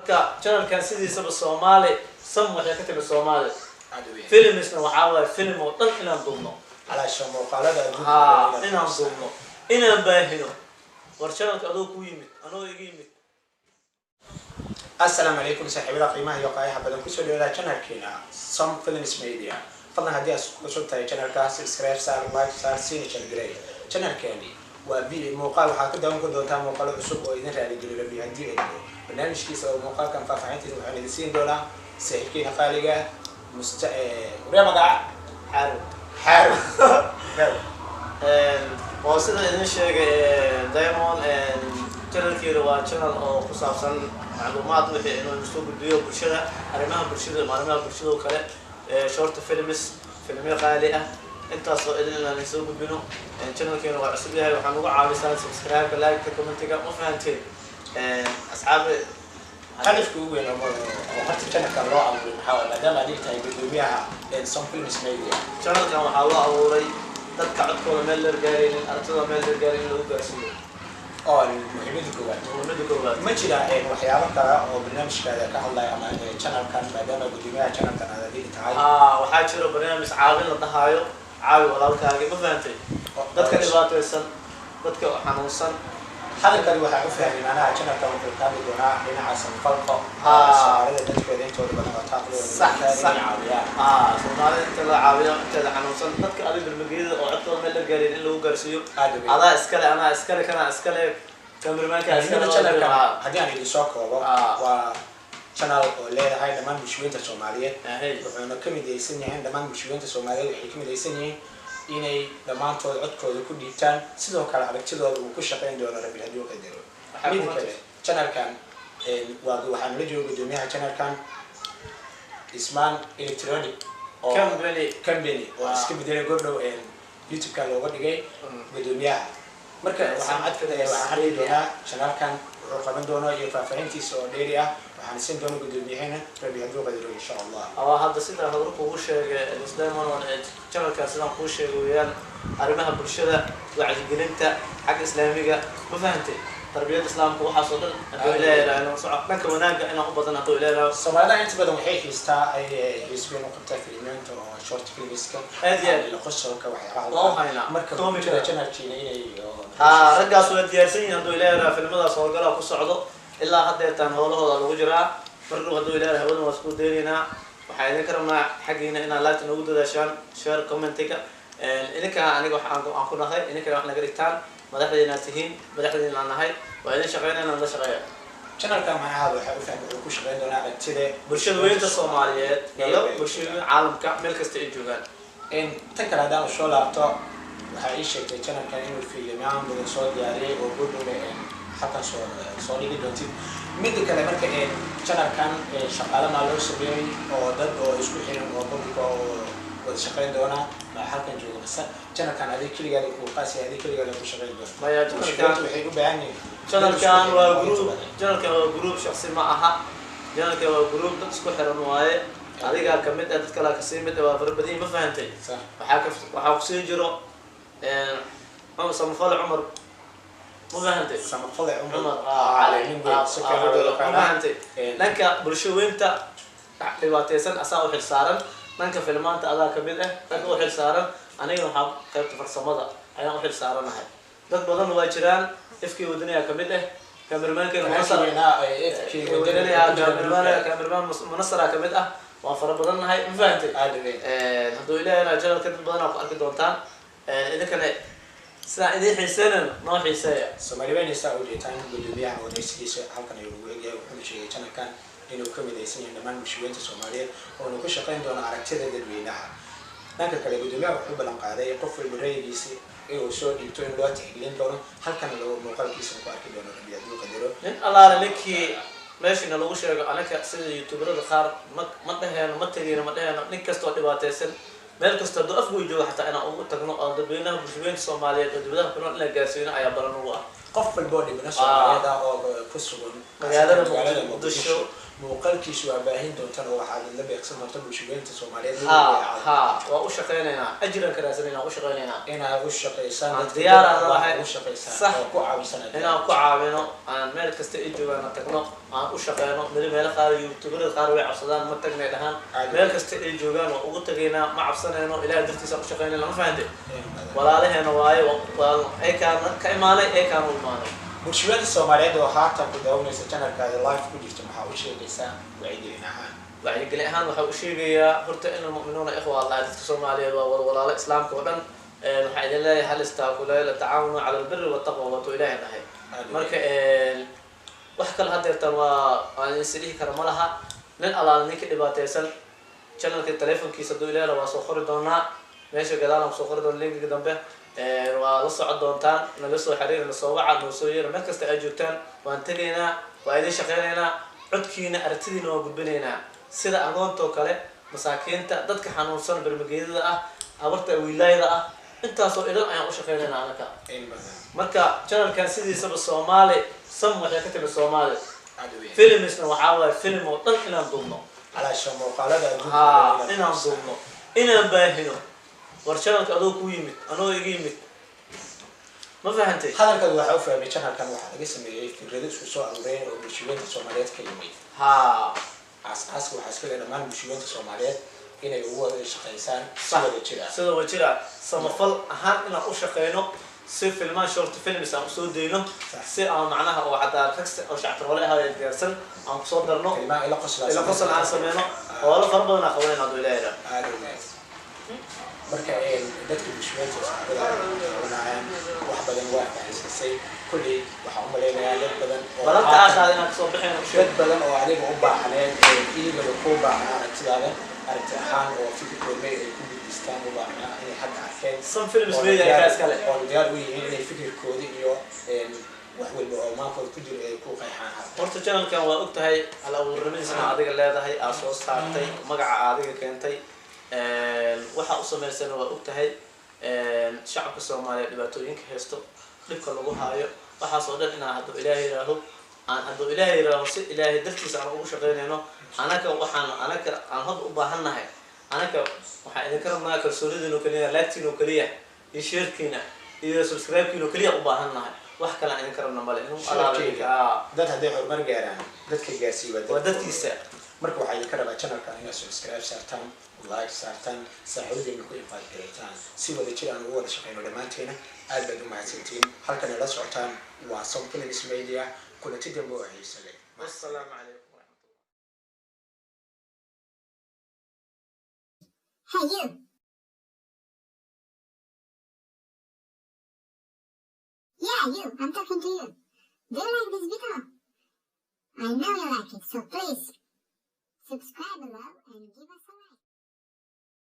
channel kan sidiisaba Soomaali sam waxay ka timid Soomaali filmisna waxa way film oo dhan inaan duubno ala shamo qalada inaan duubno inaan baahino war channelka adoo ku yimid anoo iga yimid assalaamu alaykum saaxiibada qiimaha iyo qaayaha badan ku soo dhawaada channelkeena Some Films Media fadlan hadii aad ku soo tahay channelka subscribe saar like saar siin channelkeeni waa video muuqaal waxa ka daawan doontaa muuqaalo cusub oo idin raali geliyo hadii ay barnaamijkiisa oo muuqaalkan faahfaahintiisa waxaan idin siin doonaa saaxiibkeena qaaliga وريمغا حارب وصلنا إذا شيء دايمون channel waa channel oo ku saabsan macluumaad wixii inuu soo gudbiyo bulshada arrimaha bulshada kale short films filmiyo qaali ah intaas oo idin soo gudbino channelkeena waa cusub yahay waxaan ugu caawisaa subscribe like comment-ga ma fahanteen asxaabi هدفك هو إنه وقت كان كلاء أو محاولة ما دام عليك تاي بدويها Some Films Media channel كان محاولة أوري تذكر كل ميلر جارين أرتضى ميلر جارين لو قاسيه المهمة الكبار ما جرى وحياة ترى أو برنامج كذا كهلا أما channel كان ما دام بدويها channel كان هذا دي تعال وحاجة برنامج عاون للضحايا عاون ولا وكاجي ما فهمتي تذكر الوقت السن تذكر حنوصل هذا كان واحد فهم إن أنا عشان أكون في الكامل دونا هنا عشان فرقة هذا تذكر ذي تقول بدنا نتاقل صح سومالي تلا عاوية تلا حنوصل تذكر أبي بالمجيد أو عطوا من الجارين اللي هو قرسيو هذا إسكالي أنا إسكالي كنا إسكالي كاميرمان كإسكالي هذا يعني اللي ساق و channel اللي هاي دمان مشوين الصومالية وأنا كم يدي سنة هين دمان مشوين الصومالية وحكم يدي سنة inay dhamaantood codkooda ku dhiibtaan sidoo kale aragtidooda uu ku shaqeyn doono rabbi hadii uu qadaro waxa kale channelkan waxaan la joogo gudoomiyaha channelkan Ismaan Electronic company oo iska bedelay gordhow YouTube-ka looga dhigay gudoomiyaha marka waxaan hadii doonaa channelkan wuxuu qaban doonaa iyo faahfaahintiisa oo dheeri ah waxaan siin doonaa gudoomiyahana rabbi hadii uu qadaro insha Allah hadda sida hadalku uu sheegay Islaamon channelka sidaan ku sheegayaan arrimaha bulshada wacyigelinta xaq islaamiga ma fahantay tarbiyada islaamka waxa soo dhan hadii ilaahay inuu socod dhanka wanaaga inaan u badan hadii ilaahay Soomaalida inta badan waxay xiistaa ay isbeen u qabtaa filmiinta oo short filmska aad la qosolka waxyaalaha marka comedy channelkiina inay ragaas waa diyaarsan yihiin hadii ilaahay filmadaas oo gala ku socdo ilaa hadda tan hawlahooda lagu jiraa markuu hadii ilaahay hawada waa isku deeynaa waxaa idin karnaa xaqiina inaan like nagu dadaashaan share comment-ga idinka aniga waxaan ku nahay idinka wax naga dhigtaan madaxdeena tihiin madaxdeena nahay waa idin shaqeynayna la shaqeeyo channelka maxaa waxa uu fahmay ku shaqeyn doonaa aragtida bulshada weynta Soomaaliyeed iyo bulshada caalamka meel kasta ay joogaan tan kale hadaan soo laabto waxa ay sheegtay channelka inuu fiilmaan badan soo diyaariyay oo gudbay halkan soo dhigi doonti mid kale marka channelkan shaqaale ma loo sameeyay oo dad oo isku xiran oo qofka oo shaqeyn doona halkan jooga bas channelkan adeeg kaliya uu qaasi adeeg kaliya ku shaqeyn doona ma ya channelkan waxay u baahan yihiin channelkan waa group shakhsi ma aha channelkan waa group dad isku xiran waaye adiga kamid dad kala ka sii mid waa farbadii ma fahantay waxa ku sii jiro samafal Umar مفهمتي سمفل عمر على مفهمتي لانك bulshooyinta dhibaataysan asaa u xilsaaran nanka filmaanta adaa kamid ah dad u xilsaaran aniga waxaan qaybta farsamada ayaan u xilsaaranahay dad badan waa jiraan ifkii wadaniga kamid ah cameraman-ka munasara kamid ah waa fara badan nahay mafahantay haduu ilaahay channelka dad badan ku arki doontaan idinkana ساعدين حسنا ما حسايا سوماليين يساعدوا جيتان بدوبيا أو نسيس هالكن يروي جاي وكل شيء كان إنه كوميدي سنين لما مشوين الصوماليين ونقول شقين دون عرفتي ذا دوينها لكن كلا بدوبيا وحب الانقاذ يقف البري جيسي وشو يبتون الوقت يقلين دون هالكن لو مقال كيس مقارك دون ربيع دو قدروا الله عليك ماشي نلوش أنا كأسد يوتيوبر الخار ما تهين ما تغير ما تهين نكستو تباتيسن meel kasta doo afku joogo xataa ina ugu tagno oo dadweynaha bulshooyinka Soomaaliyeed oo dibadaha ku nool la gaarsiino ayaa baran ugu ah qof walba oo dhibna Soomaaliyeed oo ku sugan magaalada Muqdisho muuqaalkiisu waa baahin doontaan oo waxaad la beegsan doonta bulshooyinka Soomaaliyeed waa u shaqeynayna ajran ka raadsanayna u shaqeynayna inaad u shaqeysaan diyaar aan lahay u shaqeysaan oo ku caawisan inaan ku caawino aan meel kasta ay joogaan tagno aan u shaqeyno meel qaar YouTuber qaar way cabsadaan ma tagnay dhahan meel kasta ay joogaan oo ugu tagayna ma cabsanayno ilaahay dartiisa u shaqeynayna ma fahanteen walaalaheena waayo ay ka imaanay ay ka u imaanay bulshada Soomaaliyeed oo haatan ku daawanaysa channelkaada live ku jirta maxaa u sheegaysaa wacyigelin ahaan waxa uu sheegayaa horta in mu'miniina ikhwa Allah dadka Soomaaliyeed waa walaalo islaamka oo dhan waxa idin leeyahay hal istaakulay tacaawunu cala albirri wattaqwa wa ilaahi dhahay marka wax kale hadeertan waa aan isdhihi kara ma laha nin alaal ninka dhibaataysan channelka telefonkiisa doo ilaahay waa soo qori doonaa meesha gadaalna soo qori doonaa linkiga dambe waa la socod doontaan naga soo xiriirna soo waca noo soo yeero meel kasta ay joogtaan waan tagaynaa waa idin shaqeynaynaa codkiina aragtidiina waa gudbinaynaa sida agoonto kale masaakiinta dadka xanuunsan barmageedada ah abarta wiilayda ah intaasoo idan ayaan u shaqeynaynaa anaka marka channelkan sidiisaba Soomaali sam waxay ka timid Soomaali filmisna waxaa waaye film oo dhan inaan duubno alaasha muuqaalada inaan duubno inaan baahino war channelka adoo ku yimid anoo iga yimid ما فهمتي هذا كذا واحد أوفى بيشان كان واحد لقيت سميه في الريدس وسوى أمرين وبشوية الصوماليات كلمة عاس وحاس كده لما بشوية الصوماليات هنا هو الشقيسان سوى وجرا سمفل أهم إن أوشقينه سير فيلم شورت فيلم سامسود دينه سير معناها أو حتى تكست أو شعر ولا هذا الجرسن أو صدرنا إلى قصة عن سمينه ولا فربنا خوينا هذول إلى marka dadka bulshooyinka Soomaaliyeed wax badan waa fahamsay kulli waxa u maleynayaa dad badan oo balanta aashaadina soo bixin dad badan oo adiga u baahaneen iyaga ku baahan aragtidaada aragti ahaan oo fikirkooda ay ku gudbistaan u baahan inay xaq arkeen some films media kaas kale oo diyaar u yihiin inay fikirkooda iyo wax walba oo maanta ku jiro ay ku qeexaan horta channelkan waa ogtahay hal abuurnimadana adiga leedahay aad soo saartay magaca adiga keentay waxa u sameeysan waa ogtahay shacabka Soomaaliyeed dhibaatooyinka haysto dhibka lagu haayo waxa soo dhan inaa hadda Ilaahay raaho aan hadda Ilaahay raaho si Ilaahay dartiisa aan ugu shaqeynayno anaka aan hab u baahanahay anaka waxa idin karnaa kalsoonidina kaliya like-tiina kaliya iyo share-kiina iyo subscribe-kiina kaliya u baahanahay wax kale aan idin karnaa male inuu alaabka dad haday horumar gaaraan dadka gaarsiiba dadkiisa marka waxa idin ka rabaa channelka inaad subscribe saartaan like saartaan saaxiibadiina ku ifaad gareetaan si wada jiraan ugu wada shaqeyno dhamaanteena aad baad u mahadsantiin halkan la socotaan waa Somfilms Media kulanti dambe oo xiiso leh assalaamu calaykum Hey you! Yeah, you! I'm talking to you. Do you like this video? I know you like it, so please subscribe below and give us a like.